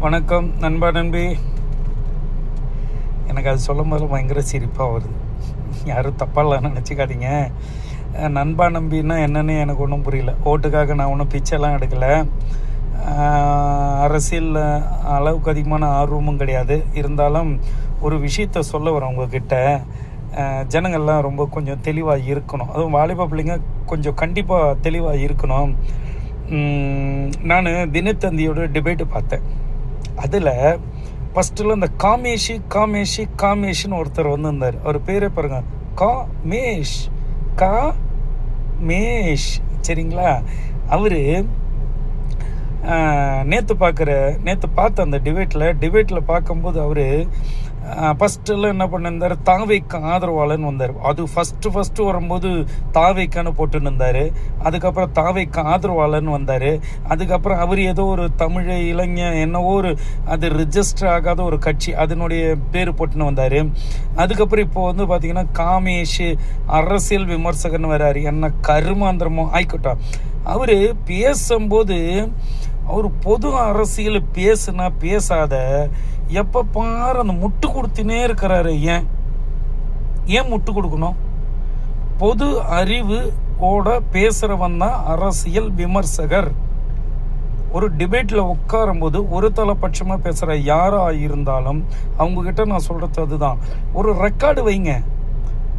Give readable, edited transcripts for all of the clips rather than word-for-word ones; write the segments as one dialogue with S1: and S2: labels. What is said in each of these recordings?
S1: வணக்கம் நண்பா நண்பி. எனக்கு அது சொல்லும் போது பயங்கர சிரிப்பாக வருது. யாரும் தப்பாலாம் நினச்சிக்காதீங்க. நண்பா நம்பின்னா என்னன்னு எனக்கு ஒன்றும் புரியல. ஓட்டுக்காக நான் ஒன்றும் பிச்சைலாம் எடுக்கலை. அரசியல் அளவுக்கு அதிகமான ஆர்வமும் கிடையாது. இருந்தாலும் ஒரு விஷயத்த சொல்ல வரேன் உங்ககிட்ட. ஜனங்கள்லாம் ரொம்ப கொஞ்சம் தெளிவாக இருக்கணும். அதுவும் வாலிப பிள்ளைங்க கொஞ்சம் கண்டிப்பாக தெளிவாக இருக்கணும். நான் தினத்தந்தியோட டிபேட்டு பார்த்தேன். அதில் ஃபஸ்ட்டில் இந்த காமேஷின்னு ஒருத்தர் வந்திருந்தார். அவர் பேரே பாருங்கள், காமேஷ். சரிங்களா? அவர் நேற்று பார்த்த அந்த டிபேட்டில் பார்க்கும்போது அவர் ஃபஸ்ட்டில் என்ன பண்ணியிருந்தார், தாவைக்கு ஆதரவாளன்னு வந்தார். அது ஃபஸ்ட்டு வரும்போது தாவைக்கான்னு போட்டுன்னு இருந்தார். அதுக்கப்புறம் தாவைக்கு ஆதரவாளன்னு வந்தார். அதுக்கப்புறம் அவர் ஏதோ ஒரு தமிழ் இளைஞர் என்னவோ அது ரிஜிஸ்டர் ஆகாத ஒரு கட்சி அதனுடைய பேர் போட்டுன்னு வந்தார். அதுக்கப்புறம் இப்போ பார்த்திங்கன்னா காமேஷ் அரசியல் விமர்சகர்னு வர்றாரு. என்ன கருமாந்திரமோ ஆயிக்கட்டும். அவர் பேசும்போது அவர் பொது அரசியல் பேசாத எப்போ பாரு அந்த முட்டு கொடுத்துனே இருக்கிறாரு. ஏன் முட்டு கொடுக்கணும்? பொது அறிவு பேசுகிறவன் தான் அரசியல் விமர்சகர். ஒரு டிபேட்டில் உட்காரும்போது ஒரு தலைப்பட்சமாக பேசுகிற யாராக இருந்தாலும் அவங்கக்கிட்ட நான் சொல்கிறது அதுதான், ஒரு ரெக்கார்டு வைங்க.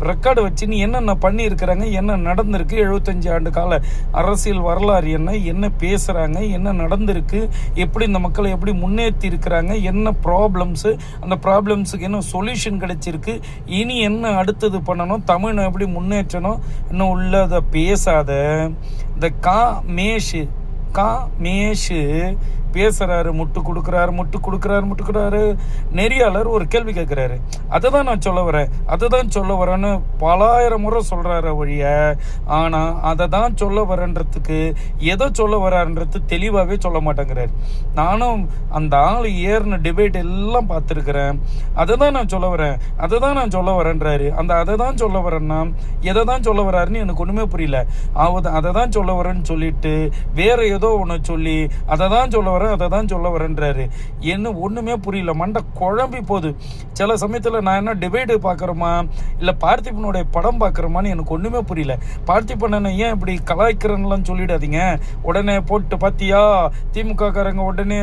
S1: ரெக்கார்டு வச்சு நீ என்னென்ன பண்ணியிருக்கிறாங்க, என்ன நடந்திருக்கு, 75 ஆண்டு கால அரசியல் வரலாறு என்ன பேசுகிறாங்க, என்ன நடந்திருக்கு, எப்படி இந்த மக்களை எப்படி முன்னேற்றி இருக்கிறாங்க, என்ன ப்ராப்ளம்ஸு, அந்த ப்ராப்ளம்ஸுக்கு என்ன சொல்யூஷன் கிடைச்சிருக்கு, இனி என்ன அடுத்தது பண்ணணும், தமிழை எப்படி முன்னேற்றணும், இன்னும் உள்ளதை பேசாத இந்த காமேஷு பேசுகிறாரு, முட்டு கொடுக்குறாரு. நெறியாளர் ஒரு கேள்வி கேட்குறாரு. அதை தான் நான் சொல்ல வரேன்னு பலாயிரம் முறை சொல்கிறாரு வழிய. ஆனால் அதை தான் சொல்ல வரன்றதுக்கு எதை சொல்ல வரான்றது தெளிவாகவே சொல்ல மாட்டேங்கிறாரு. நானும் அந்த ஆள் ஏறின டிபேட் எல்லாம் பார்த்துருக்குறேன். அதை தான் நான் சொல்ல வரேன்றாரு. அந்த அதை தான் சொல்ல வரேன்னா எதை தான் சொல்ல வர்றாருன்னு எனக்கு ஒன்றுமே புரியல. அதை தான் சொல்ல வரேன்னு சொல்லிட்டு வேற ஏதோ ஒன்று சொல்லி அதை தான் சொல்ல வரேன்றாரு. என்ன ஒன்றுமே புரியல. மண்டை குழம்பி போகுது. சில சமயத்தில் நான் என்ன டிபேட்டு பார்க்குறோமா இல்லை பார்த்திபனுடைய படம் பார்க்குறோமான்னு எனக்கு ஒன்றுமே புரியல. பார்த்திபனை ஏன் இப்படி கலாய்க்கிறேன்லாம் சொல்லிடாதீங்க. உடனே போட்டு பார்த்தியா திமுக காரங்க உடனே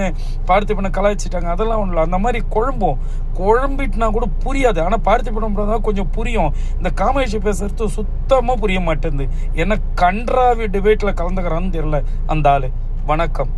S1: பார்த்திபனை கலாய்ச்சிட்டாங்க, அதெல்லாம் ஒன்றும் இல்லை. அந்த மாதிரி குழம்பிட்டுனா கூட புரியாது. ஆனால் பார்த்திபன் தான் கொஞ்சம் புரியும். இந்த காமேஷ் பேசுறது சுத்தமாக புரிய மாட்டேங்குது. என்ன கன்றாவி டிபேட்டில் கலந்துக்கிறான்னு தெரியல அந்த ஆள். வணக்கம்.